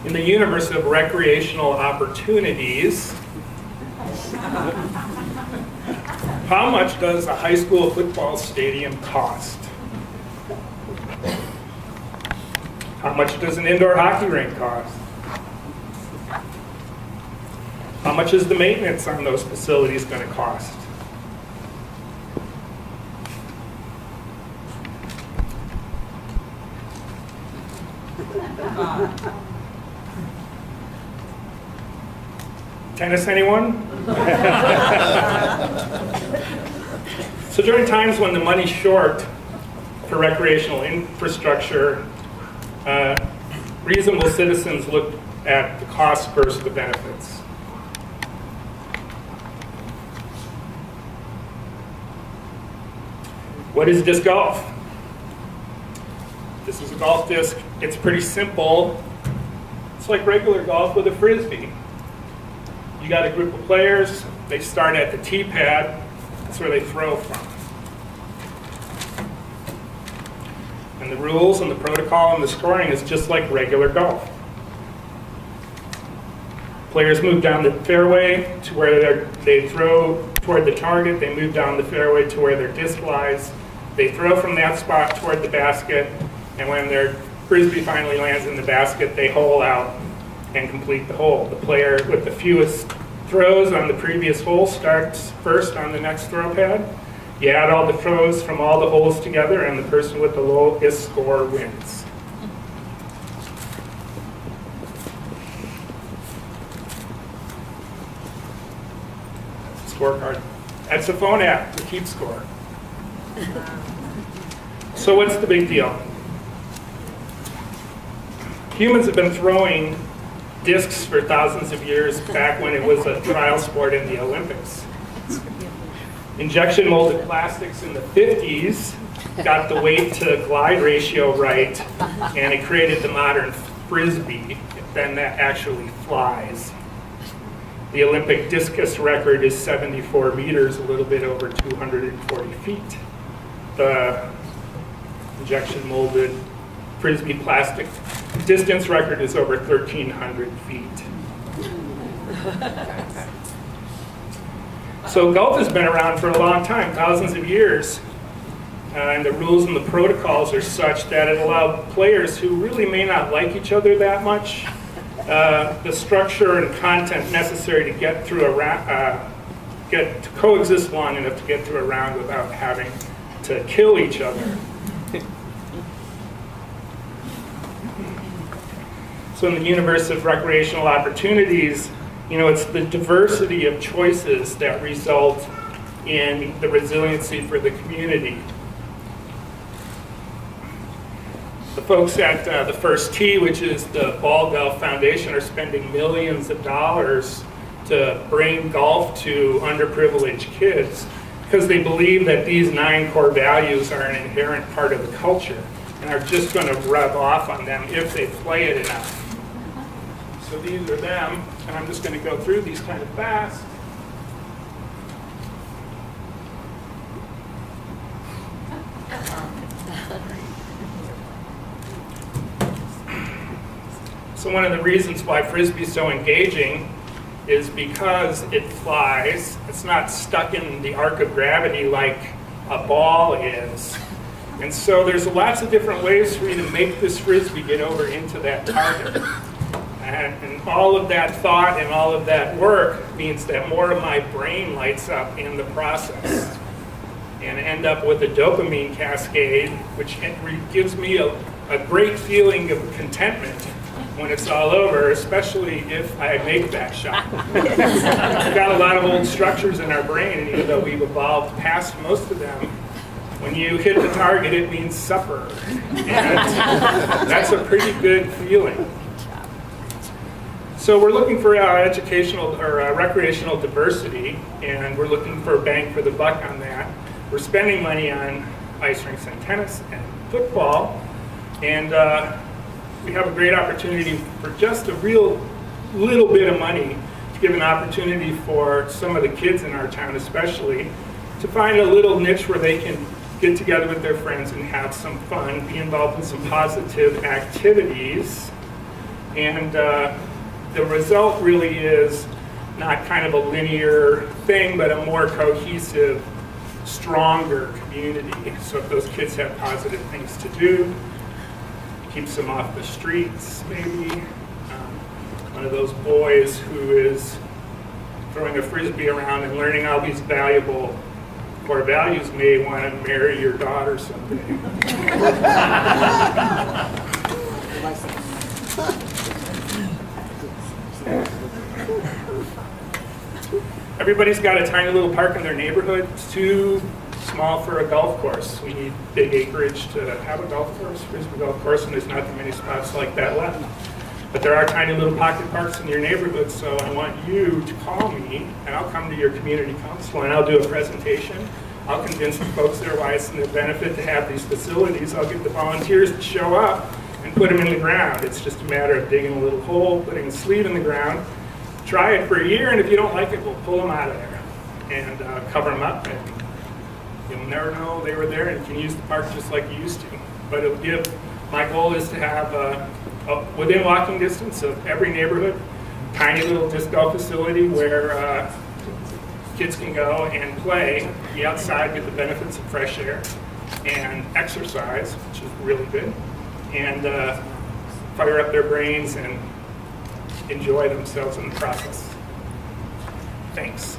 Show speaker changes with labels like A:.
A: In the universe of recreational opportunities, how much does a high school football stadium cost? How much does an indoor hockey rink cost? How much is the maintenance on those facilities going to cost? Tennis, anyone? So during times when the money's short for recreational infrastructure, reasonable citizens look at the cost versus the benefits. What is disc golf? This is a golf disc. It's pretty simple. It's like regular golf with a frisbee. You got a group of players. They start at the tee pad. That's where they throw from. And the rules and the protocol and the scoring is just like regular golf. Players move down the fairway to where they throw toward the target. They move down the fairway to where their disc lies. They throw from that spot toward the basket. And when their frisbee finally lands in the basket, they hole out and complete the hole. The player with the fewest throws on the previous hole starts first on the next throw pad. You add all the throws from all the holes together, and the person with the lowest score wins. Scorecard. That's a phone app to keep score. So what's the big deal? Humans have been throwing discs for thousands of years, back when it was a trial sport in the Olympics. Injection molded plastics in the 50s got the weight to glide ratio right, and it created the modern frisbee. Then that actually flies. The Olympic discus record is 74 meters, a little bit over 240 feet. The injection molded frisbee plastic distance record is over 1,300 feet. So golf has been around for a long time, thousands of years. And the rules and the protocols are such that it allowed players who really may not like each other that much, the structure and content necessary to get through to coexist long enough to get through a round without having to kill each other. So in the universe of recreational opportunities, you know, it's the diversity of choices that result in the resiliency for the community. The folks at the First Tee, which is the Ball Golf Foundation, are spending millions of dollars to bring golf to underprivileged kids because they believe that these 9 core values are an inherent part of the culture and are just going to rub off on them if they play it enough. So these are them, and I'm just going to go through these kind of fast. So one of the reasons why Frisbee is so engaging is because it flies. It's not stuck in the arc of gravity like a ball is. And so there's lots of different ways for you to make this Frisbee get over into that target. And all of that thought and all of that work means that more of my brain lights up in the process. And end up with a dopamine cascade, which gives me a great feeling of contentment when it's all over, especially if I make that shot. We've got a lot of old structures in our brain, and even though we've evolved past most of them, when you hit the target, it means supper. And that's a pretty good feeling. So we're looking for educational or recreational diversity, and we're looking for a bang for the buck on that. We're spending money on ice rinks and tennis and football, and we have a great opportunity for just a real little bit of money to give an opportunity for some of the kids in our town especially to find a little niche where they can get together with their friends and have some fun, be involved in some positive activities. And the result really is not kind of a linear thing, but a more cohesive, stronger community. So if those kids have positive things to do, keeps them off the streets, maybe. One of those boys who is throwing a frisbee around and learning all these valuable core values may want to marry your daughter someday. Everybody's got a tiny little park in their neighborhood. It's too small for a golf course. We need big acreage to have a golf course, frisbee golf course, and there's not that many spots like that left. But there are tiny little pocket parks in your neighborhood, so I want you to call me, and I'll come to your community council, and I'll do a presentation. I'll convince the folks there why it's a benefit to have these facilities. I'll get the volunteers to show up and put them in the ground. It's just a matter of digging a little hole, putting a sleeve in the ground. Try it for a year, and if you don't like it, we'll pull them out of there and cover them up. And you'll never know they were there, and you can use the park just like you used to. But it'll give, my goal is to have within walking distance of every neighborhood, tiny little disc golf facility where kids can go and play, be outside, get the benefits of fresh air, and exercise, which is really good, and fire up their brains and enjoy themselves in the process. Thanks.